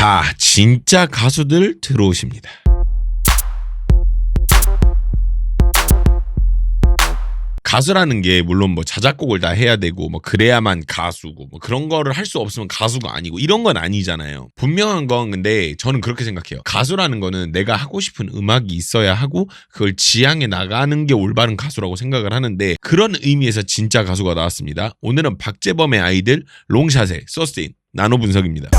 자, 진짜 가수들 들어오십니다. 가수라는 게 물론 뭐 자작곡을 다 해야 되고 뭐 그래야만 가수고 뭐 그런 거를 할 수 없으면 가수가 아니고 이런 건 아니잖아요. 분명한 건 근데 저는 그렇게 생각해요. 가수라는 거는 내가 하고 싶은 음악이 있어야 하고 그걸 지향해 나가는 게 올바른 가수라고 생각을 하는데, 그런 의미에서 진짜 가수가 나왔습니다. 오늘은 박재범의 아이들 롱샷의 서스테인 나노 분석입니다.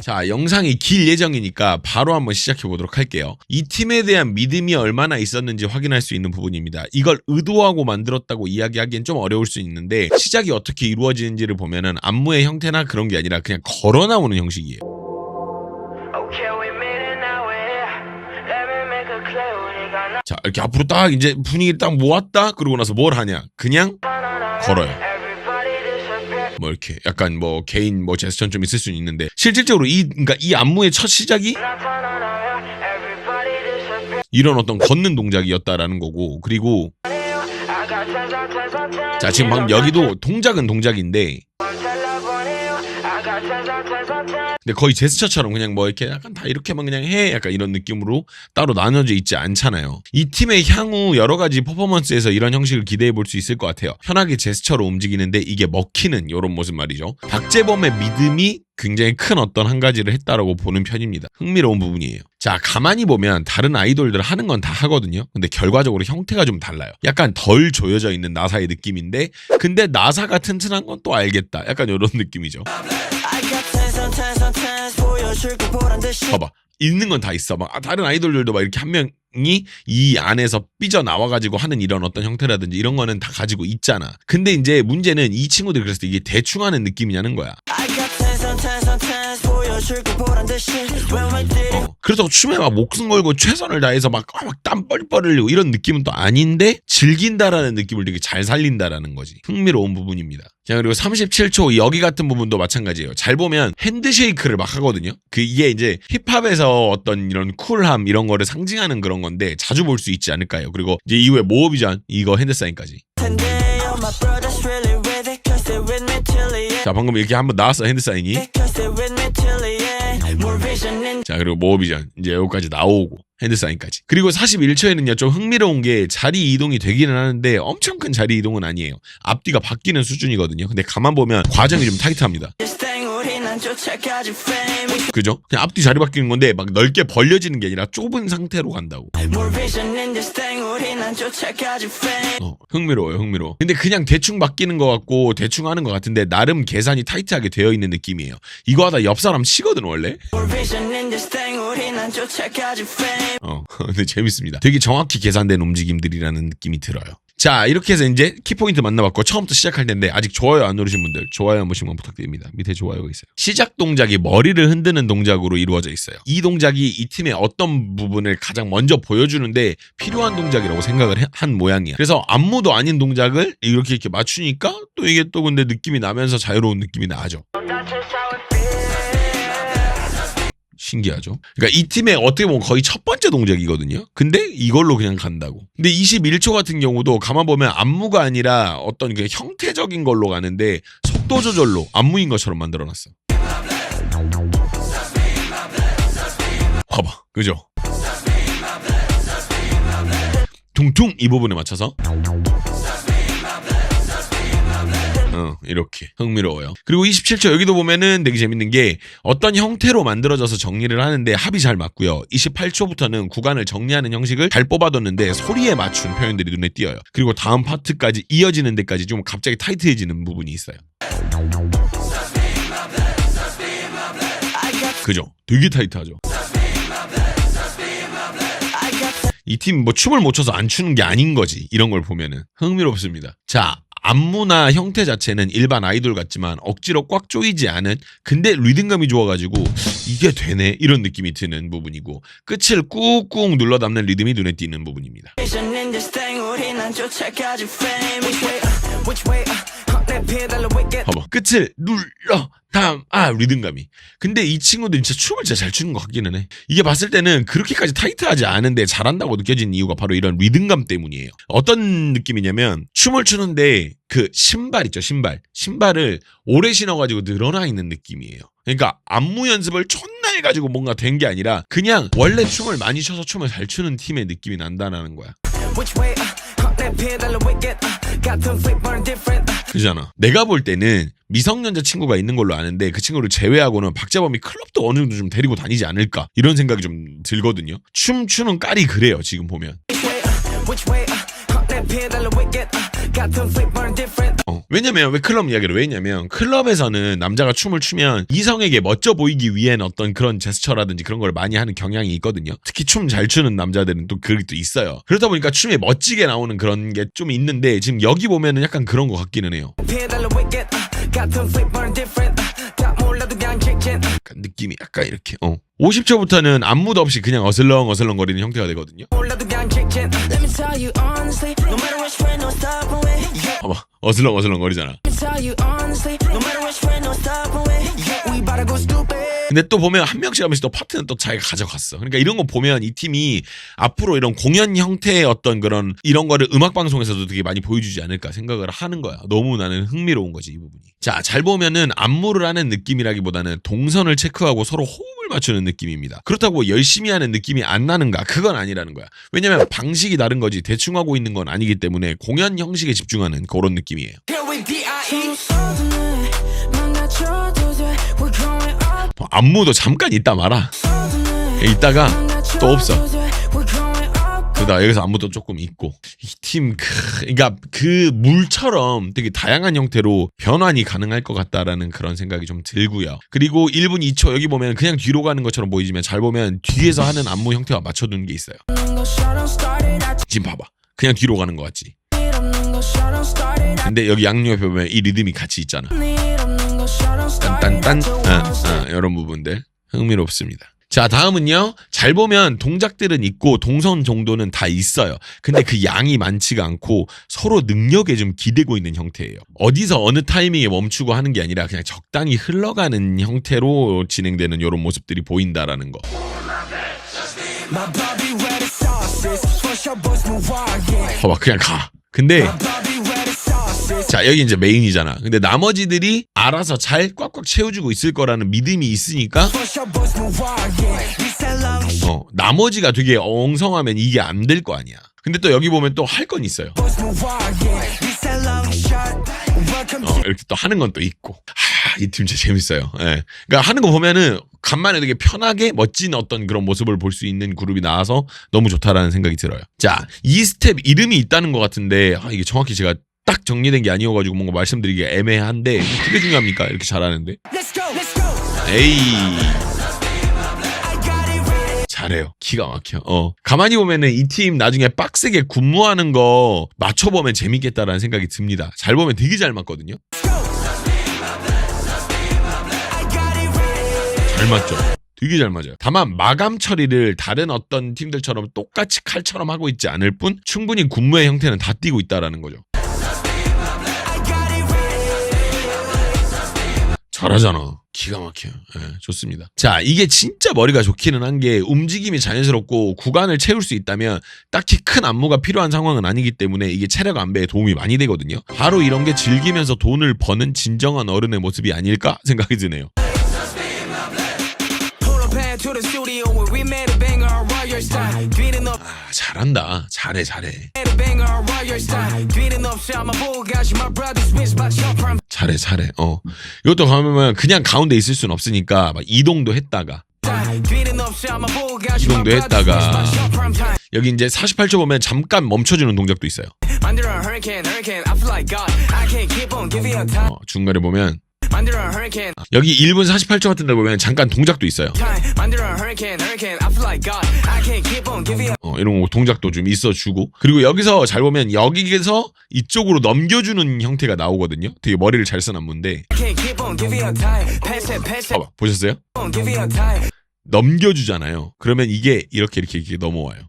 자, 영상이 길 예정이니까 바로 한번 시작해 보도록 할게요. 이 팀에 대한 믿음이 얼마나 있었는지 확인할 수 있는 부분입니다. 이걸 의도하고 만들었다고 이야기하기엔 좀 어려울 수 있는데, 시작이 어떻게 이루어지는지를 보면은 안무의 형태나 그런 게 아니라 그냥 걸어 나오는 형식이에요. 자, 이렇게 앞으로 딱 이제 분위기를 딱 모았다 그러고 나서 뭘 하냐, 그냥 걸어요. 뭐 이렇게 약간 뭐 개인 뭐 제스처는 좀 있을 수는 있는데, 실질적으로 그러니까 이 안무의 첫 시작이 이런 어떤 걷는 동작이었다라는 거고, 그리고 자, 지금 방금 여기도 동작은 동작인데 근데 거의 제스처처럼 그냥 뭐 이렇게 약간 다 이렇게만 그냥 해, 약간 이런 느낌으로 따로 나눠져 있지 않잖아요. 이 팀의 향후 여러 가지 퍼포먼스에서 이런 형식을 기대해 볼 수 있을 것 같아요. 편하게 제스처로 움직이는데 이게 먹히는 이런 모습 말이죠. 박재범의 믿음이 굉장히 큰 어떤 한 가지를 했다라고 보는 편입니다. 흥미로운 부분이에요. 자, 가만히 보면 다른 아이돌들 하는 건 다 하거든요. 근데 결과적으로 형태가 좀 달라요. 약간 덜 조여져 있는 나사의 느낌인데, 근데 나사가 튼튼한 건 또 알겠다, 약간 이런 느낌이죠. 봐봐, 있는 건 다 있어. 막 다른 아이돌들도 막 이렇게 한 명이 이 안에서 삐져 나와가지고 하는 이런 어떤 형태라든지 이런 거는 다 가지고 있잖아. 근데 이제 문제는 이 친구들이 그랬을 때 이게 대충 하는 느낌이냐는 거야. 그래서 춤에 막 목숨 걸고 최선을 다해서 막 땀 뻘뻘 흘리고 이런 느낌은 또 아닌데, 즐긴다라는 느낌을 되게 잘 살린다라는 거지. 흥미로운 부분입니다. 자, 그리고 37초 여기 같은 부분도 마찬가지예요. 잘 보면 핸드쉐이크를 막 하거든요. 이게 이제 힙합에서 어떤 이런 쿨함 이런 거를 상징하는 그런 건데 자주 볼 수 있지 않을까요? 그리고 이제 이후에 모어비전 이거 핸드사인까지. 자, 방금 이렇게 한번 나왔어, 핸드사인이. 자, 그리고 모어비전 이제 여기까지 나오고 핸드사인까지. 그리고 41초에는요 좀 흥미로운 게 자리 이동이 되기는 하는데 엄청 큰 자리 이동은 아니에요. 앞뒤가 바뀌는 수준이거든요. 근데 가만 보면 과정이 좀 타이트합니다. 그죠? 그냥 앞뒤 자리 바뀌는 건데 막 넓게 벌려지는 게 아니라 좁은 상태로 간다고. 흥미로워요, 흥미로워. 근데 그냥 대충 바뀌는 것 같고 대충 하는 것 같은데 나름 계산이 타이트하게 되어 있는 느낌이에요. 이거 하다 옆 사람 치거든 원래. 근데 재밌습니다. 되게 정확히 계산된 움직임들이라는 느낌이 들어요. 자, 이렇게 해서 이제 키포인트 만나봤고 처음부터 시작할 텐데, 아직 좋아요 안 누르신 분들 좋아요 한 번씩만 부탁드립니다. 밑에 좋아요가 있어요. 시작 동작이 머리를 흔드는 동작으로 이루어져 있어요. 이 동작이 이 팀의 어떤 부분을 가장 먼저 보여주는데 필요한 동작이라고 생각을 한 모양이야. 그래서 안무도 아닌 동작을 이렇게 맞추니까 또 이게 또 근데 느낌이 나면서 자유로운 느낌이 나죠. 신기하죠? 그러니까 이 팀의 어떻게 보면 거의 첫 번째 동작이거든요. 근데 이걸로 그냥 간다고. 근데 21초 같은 경우도 가만 보면 안무가 아니라 어떤 그 형태적인 걸로 가는데 속도 조절로 안무인 것처럼 만들어놨어. 봐봐, 그죠? 퉁퉁 이 부분에 맞춰서 이렇게 흥미로워요. 그리고 27초 여기도 보면은 되게 재밌는 게 어떤 형태로 만들어져서 정리를 하는데 합이 잘 맞고요. 28초부터는 구간을 정리하는 형식을 잘 뽑아뒀는데 소리에 맞춘 표현들이 눈에 띄어요. 그리고 다음 파트까지 이어지는 데까지 좀 갑자기 타이트해지는 부분이 있어요. 그죠? 되게 타이트하죠. 이 팀 뭐 춤을 못 춰서 안 추는 게 아닌 거지. 이런 걸 보면은 흥미롭습니다. 자, 안무나 형태 자체는 일반 아이돌 같지만 억지로 꽉 조이지 않은, 근데 리듬감이 좋아가지고 이게 되네 이런 느낌이 드는 부분이고, 끝을 꾹꾹 눌러 담는 리듬이 눈에 띄는 부분입니다. 봐봐, 끝을 눌러 다음 리듬감이. 근데 이 친구들이 진짜 춤을 진짜 잘 추는 것 같기는 해. 이게 봤을 때는 그렇게까지 타이트하지 않은데 잘한다고 느껴지는 이유가 바로 이런 리듬감 때문이에요. 어떤 느낌이냐면 춤을 추는데 그 신발 있죠, 신발을 오래 신어가지고 늘어나 있는 느낌이에요. 그러니까 안무 연습을 존나 해가지고 뭔가 된 게 아니라 그냥 원래 춤을 많이 춰서 춤을 잘 추는 팀의 느낌이 난다는 거야. 그잖아. 내가 볼 때는 미성년자 친구가 있는 걸로 아는데 그 친구를 제외하고는 박재범이 클럽도 어느 정도 좀 데리고 다니지 않을까 이런 생각이 좀 들거든요. 춤추는 깔이 그래요 지금 보면. 왜냐면 왜 클럽 이야기를 왜 했냐면 클럽에서는 남자가 춤을 추면 이성에게 멋져 보이기 위한 어떤 그런 제스처라든지 그런 걸 많이 하는 경향이 있거든요. 특히 춤 잘 추는 남자들은 또 그게 또 있어요. 그러다 보니까 춤에 멋지게 나오는 그런 게 좀 있는데 지금 여기 보면은 약간 그런 것 같기는 해요. 느낌이 약간 이렇게 50초부터는 안무도 없이 그냥 어슬렁 거리는 형태가 되거든요. 봐봐, 어슬렁 거리잖아. 근데 또 보면 한 명씩 하면서 또 파트는 또 자기가 가져갔어. 그러니까 이런 거 보면 이 팀이 앞으로 이런 공연 형태의 어떤 그런 이런 거를 음악 방송에서도 되게 많이 보여주지 않을까 생각을 하는 거야. 너무 나는 흥미로운 거지 이 부분이. 자, 잘 보면은 안무를 하는 느낌이라기보다는 동선을 체크하고 서로 호흡을 맞추는 느낌입니다. 그렇다고 열심히 하는 느낌이 안 나는가? 그건 아니라는 거야. 왜냐면 방식이 다른 거지 대충 하고 있는 건 아니기 때문에 공연 형식에 집중하는 그런 느낌이에요. 안무도 잠깐 있다 말아. 있다가 또 없어. 그러다 여기서 안무도 조금 있고. 이 팀 그러니까 그 물처럼 되게 다양한 형태로 변환이 가능할 것 같다라는 그런 생각이 좀 들고요. 그리고 1분 2초 여기 보면 그냥 뒤로 가는 것처럼 보이지만 잘 보면 뒤에서 하는 안무 형태와 맞춰두는 게 있어요. 지금 봐봐. 그냥 뒤로 가는 것 같지. 근데 여기 양옆에 보면 이 리듬이 같이 있잖아. 딴딴딴 이런 부분들 흥미롭습니다. 자, 다음은요. 잘 보면 동작들은 있고 동선 정도는 다 있어요. 근데 그 양이 많지가 않고 서로 능력에 좀 기대고 있는 형태예요. 어디서 어느 타이밍에 멈추고 하는 게 아니라 그냥 적당히 흘러가는 형태로 진행되는 이런 모습들이 보인다라는 거. 봐봐, 그냥 가. 근데 자, 여기 이제 메인이잖아. 근데 나머지들이 알아서 잘 꽉꽉 채워주고 있을 거라는 믿음이 있으니까 나머지가 되게 엉성하면 이게 안 될 거 아니야. 근데 또 여기 보면 또 할 건 있어요. 이렇게 또 하는 건 또 있고. 이 팀 진짜 재밌어요. 예. 그러니까 하는 거 보면은 간만에 되게 편하게 멋진 어떤 그런 모습을 볼 수 있는 그룹이 나와서 너무 좋다라는 생각이 들어요. 자, 이 스텝 이름이 있다는 것 같은데 이게 정확히 제가 딱 정리된 게 아니어가지고 뭔가 말씀드리기 애매한데 그게 중요합니까? 이렇게 잘하는데. 에이. 잘해요. 기가 막혀. 가만히 보면은 이 팀 나중에 빡세게 군무하는 거 맞춰보면 재밌겠다라는 생각이 듭니다. 잘 보면 되게 잘 맞거든요. 잘 맞죠? 되게 잘 맞아요. 다만 마감 처리를 다른 어떤 팀들처럼 똑같이 칼처럼 하고 있지 않을 뿐 충분히 군무의 형태는 다 띄고 있다라는 거죠. 잘하잖아. 기가 막혀요. 네, 좋습니다. 자, 이게 진짜 머리가 좋기는 한 게 움직임이 자연스럽고 구간을 채울 수 있다면 딱히 큰 안무가 필요한 상황은 아니기 때문에 이게 체력 안배에 도움이 많이 되거든요. 바로 이런 게 즐기면서 돈을 버는 진정한 어른의 모습이 아닐까 생각이 드네요. 잘한다. 잘해. 잘해. 이것도 가면 그냥 가운데 있을 수는 없으니까 막 이동도 했다가 여기 이제 48초 보면 잠깐 멈춰주는 동작도 있어요. 중간에 보면 여기 1분 48초 같은 데 보면 잠깐 동작도 있어요. 이런 동작도 좀 있어주고, 그리고 여기서 잘 보면 여기에서 이쪽으로 넘겨주는 형태가 나오거든요. 되게 머리를 잘 쓴 안무인데 봐봐, 보셨어요? 넘겨주잖아요. 그러면 이게 이렇게 넘어와요.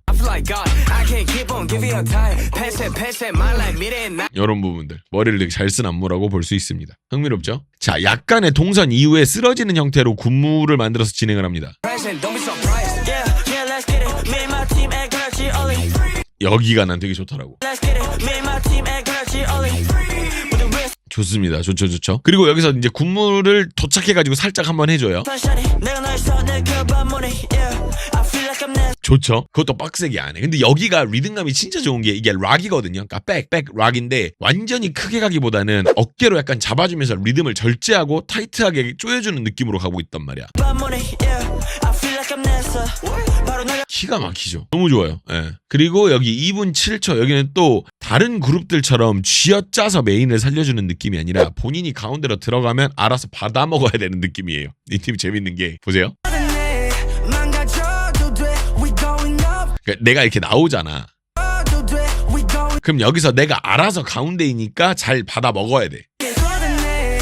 이런 부분들 머리를 되게 잘 쓴 안무라고 볼 수 있습니다. 흥미롭죠? 자, 약간의 동선 이후에 쓰러지는 형태로 군무를 만들어서 진행을 합니다. 여기가 난 되게 좋더라고. 좋습니다. 좋죠. 그리고 여기서 이제 군무를 도착해가지고 살짝 한번 해줘요. 좋죠. 그것도 빡세게 안 해. 근데 여기가 리듬감이 진짜 좋은 게 이게 락이거든요. 그러니까 백 락인데 완전히 크게 가기보다는 어깨로 약간 잡아주면서 리듬을 절제하고 타이트하게 조여주는 느낌으로 가고 있단 말이야. 기가 막히죠. 너무 좋아요. 예. 그리고 여기 2분 7초 여기는 또 다른 그룹들처럼 쥐어짜서 메인을 살려주는 느낌이 아니라 본인이 가운데로 들어가면 알아서 받아 먹어야 되는 느낌이에요. 이 팀 재밌는 게 보세요. 그러니까 내가 이렇게 나오잖아. 그럼 여기서 내가 알아서 가운데이니까 잘 받아 먹어야 돼.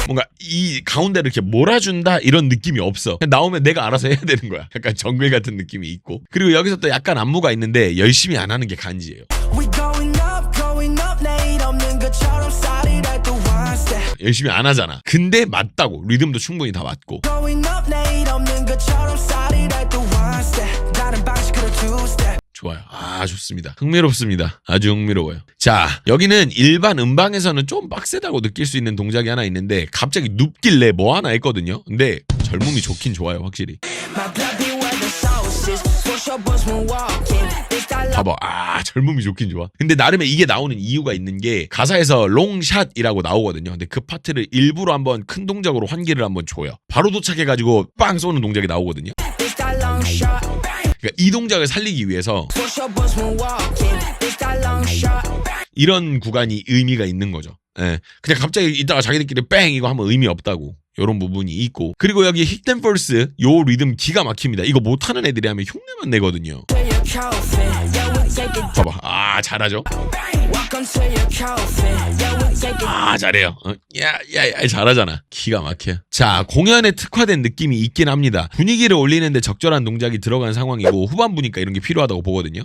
뭔가 이 가운데를 이렇게 몰아준다 이런 느낌이 없어. 그냥 나오면 내가 알아서 해야 되는 거야. 약간 정글 같은 느낌이 있고. 그리고 여기서 또 약간 안무가 있는데 열심히 안 하는 게 간지예요. 열심히 안 하잖아. 근데 맞다고. 리듬도 충분히 다 맞고. 좋아요. 아, 좋습니다. 흥미롭습니다. 아주 흥미로워요. 자, 여기는 일반 음방에서는 좀 빡세다고 느낄 수 있는 동작이 하나 있는데 갑자기 눕길래 뭐 하나 했거든요. 근데 젊음이 좋긴 좋아요, 확실히. 봐봐. 아, 젊음이 좋긴 좋아. 근데 나름의 이게 나오는 이유가 있는 게 가사에서 롱샷이라고 나오거든요. 근데 그 파트를 일부러 한번 큰 동작으로 환기를 한번 줘요. 바로 도착해가지고 빵 쏘는 동작이 나오거든요. 그러니까 이 동작을 살리기 위해서 이런 구간이 의미가 있는 거죠. 예. 그냥 갑자기 이따가 자기들끼리 뺑 이거 하면 의미 없다고. 이런 부분이 있고. 그리고 여기 힙댄펄스 요 리듬 기가 막힙니다. 이거 못하는 애들이 하면 흉내만 내거든요. 봐봐. 아, 잘하죠? 아, 잘해요. 야, 잘하잖아. 기가 막혀. 자, 공연에 특화된 느낌이 있긴 합니다. 분위기를 올리는데 적절한 동작이 들어간 상황이고 후반부니까 이런 게 필요하다고 보거든요.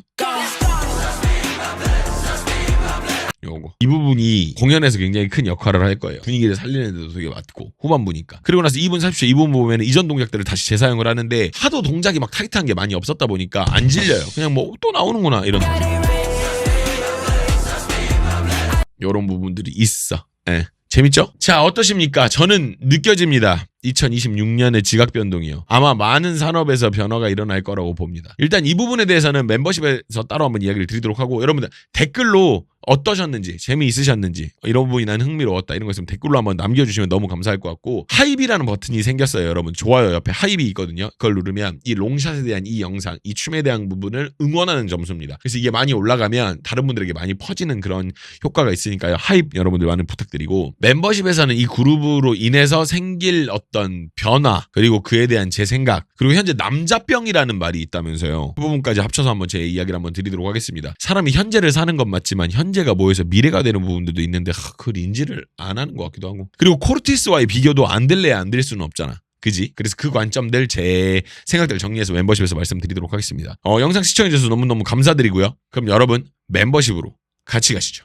요거. 이 부분이 공연에서 굉장히 큰 역할을 할 거예요. 분위기를 살리는 데도 되게 맞고 후반부니까. 그리고 나서 2분 30초 이 부분 보면 이전 동작들을 다시 재사용을 하는데 하도 동작이 막 타이트한 게 많이 없었다 보니까 안 질려요. 그냥 뭐 또 나오는구나 이런 느낌. 요런 부분들이 있어. 예. 재밌죠? 자, 어떠십니까? 저는 느껴집니다. 2026년의 지각 변동이요. 아마 많은 산업에서 변화가 일어날 거라고 봅니다. 일단 이 부분에 대해서는 멤버십에서 따로 한번 이야기를 드리도록 하고 여러분들 댓글로 어떠셨는지 재미있으셨는지 이런 부분이 난 흥미로웠다 이런 거 있으면 댓글로 한번 남겨주시면 너무 감사할 것 같고 하이비라는 버튼이 생겼어요. 여러분 좋아요 옆에 하이비 있거든요. 그걸 누르면 이 롱샷에 대한 이 영상 이 춤에 대한 부분을 응원하는 점수입니다. 그래서 이게 많이 올라가면 다른 분들에게 많이 퍼지는 그런 효과가 있으니까요. 하이비 여러분들 많은 부탁드리고 멤버십에서는 이 그룹으로 인해서 생길 어떤 변화 그리고 그에 대한 제 생각 그리고 현재 남자병이라는 말이 있다면서요. 그 부분까지 합쳐서 한번 제 이야기를 한번 드리도록 하겠습니다. 사람이 현재를 사는 건 맞지만 현재가 모여서 미래가 되는 부분들도 있는데 그걸 인지를 안 하는 것 같기도 하고 그리고 코르티스와의 비교도 안 될래야 안 될 수는 없잖아. 그지? 그래서 그 관점들 제 생각들 정리해서 멤버십에서 말씀드리도록 하겠습니다. 영상 시청해주셔서 너무너무 감사드리고요. 그럼 여러분 멤버십으로 같이 가시죠.